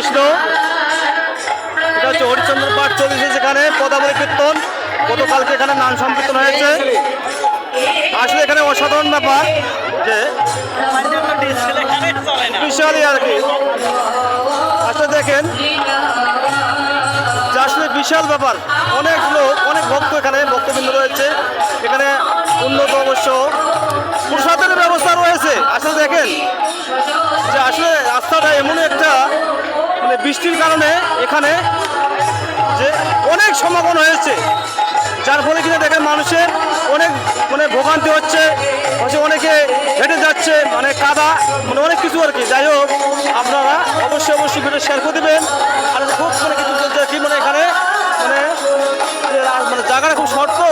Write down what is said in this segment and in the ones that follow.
কৃষ্ণ। এটা হচ্ছে হরিচন্দ্র পাঠ চলেছে, যেখানে পদাবলী কীর্তন গতকালকে এখানে নাম সংকীর্তন হয়েছে। আসলে এখানে অসাধারণ ব্যাপার যে বিশালই আর কি, আসলে দেখেন যে আসলে বিশাল ব্যাপার, অনেক লোক অনেক ভক্ত এখানে ভক্তবৃন্দ রয়েছে। এখানে উন্নত অবশ্য প্রসাদের ব্যবস্থা রয়েছে। আসলে দেখেন যে আসলে রাস্তাটা এমন একটা মানে বৃষ্টির কারণে এখানে যে অনেক সমাগম হয়েছে, যার ফলে কিনা দেখেন মানুষের অনেক মানে ভোগান্তি হচ্ছে, অনেকে হেঁটে যাচ্ছে, মানে কাদা মানে অনেক কিছু আর কি। যাই হোক, আপনারা অবশ্যই ভিডিও শেয়ার করে দেবেন। আর খুব মানে কিছু বলতে আর কি, মানে এখানে মানে মানে জায়গাটা খুব শর্ট, তো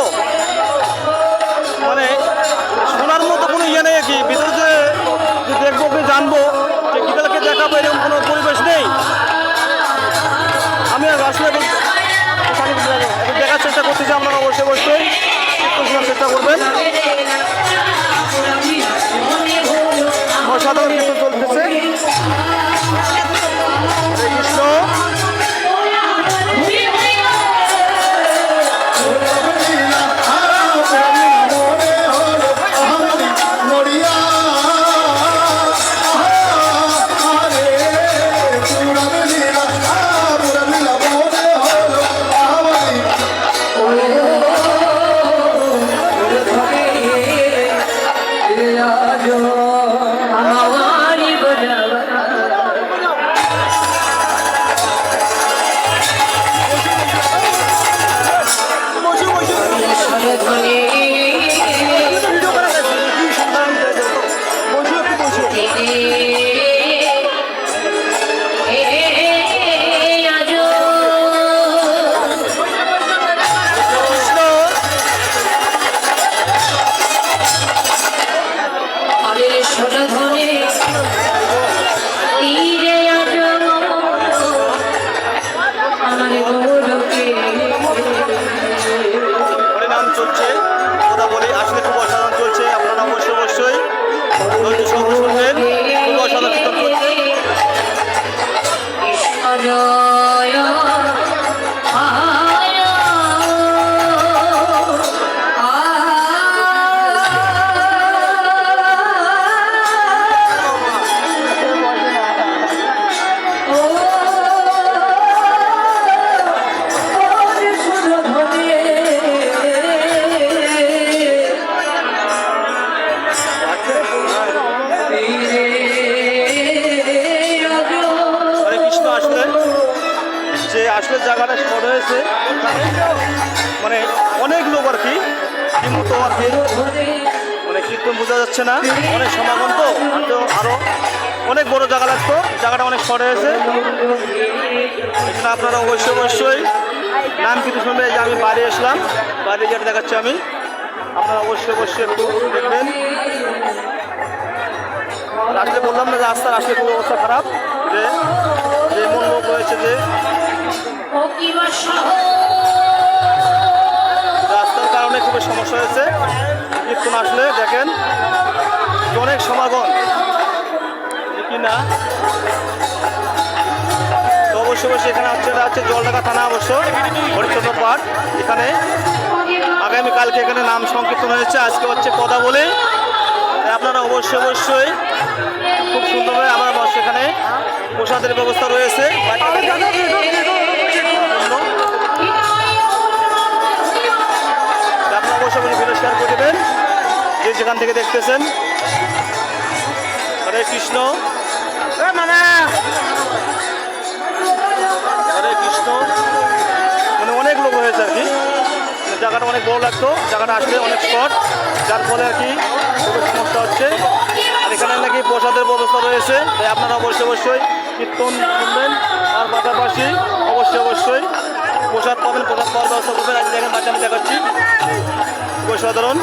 মানে শোনার মতো কোনো ইয়ে নেই আর কি। ভিতরে যে দেখবো কি জানবো যে গীতাকে দেখাবো এরকম কোনো পরিবেশ নেই। আমি আসলে দেখার চেষ্টা করতেছি, আপনারা অবশ্যই শোনার চেষ্টা করবেন। অসাধারণ কিন্তু চলতেছে। কৃষ্ণ চলছে, কথা বলি আসলে খুব অসাধারণ চলছে। আপনারা অবশ্যই শুনবেন, খুব অসাধারণ চলছে। আসলে জায়গাটা শর্ট হয়েছে, মানে অনেক লোক আর কি, কিন্তু আর কি মানে কীর্তন বোঝা যাচ্ছে না, অনেক সমাগম, তো আরো অনেক বড় জায়গা লাগতো, জায়গাটা অনেক শর্ট হয়েছে। এখানে আপনারা অবশ্যই নাম কিন্তু শুনবে। যে আমি বাড়ি আসলাম, বাড়ি যেটা দেখাচ্ছি আমি, আপনারা অবশ্যই একটু দেখবেন। আসলে বললাম না যে রাস্তার আসলে খুব অবস্থা খারাপ, যে এমন লোক রয়েছে যে রাস্তার কারণে খুবই সমস্যা হয়েছে। কীর্তন আসলে দেখেন অনেক সমাগম কিনা, তো অবশ্যই এখানে হচ্ছে জলঢাকা থানা, অবশ্য হরিচন্দ্র পাঠ। এখানে আগামীকালকে এখানে নাম সংকীর্তন হয়েছে, আজকে হচ্ছে পদাবলী। আপনারা অবশ্যই খুব সুন্দরভাবে আমার সেখানে প্রসাদের ব্যবস্থা রয়েছে। আপনারা অবশ্যই ভিডিও শেয়ার করে দেবেন যে যেখান থেকে দেখতেছেন। হরে কৃষ্ণ, হরে কৃষ্ণ। মানে অনেক লোক হয়েছে আর কি, জায়গাটা অনেক বড় লাগতো, জায়গাটা আসলে অনেক শর্ট, যার ফলে আর কি খুবই সমস্যা হচ্ছে। আর এখানে নাকি প্রসাদের ব্যবস্থা রয়েছে, তাই আপনারা অবশ্যই কীর্তন শুনবেন। আর পাশাপাশি অবশ্যই প্রসাদ পাবেন, প্রসাদ পাওয়ার ব্যবস্থা করবেন। আজ দেখেন বাচ্চা আমি দেখাচ্ছি, খুবই সাধারণ।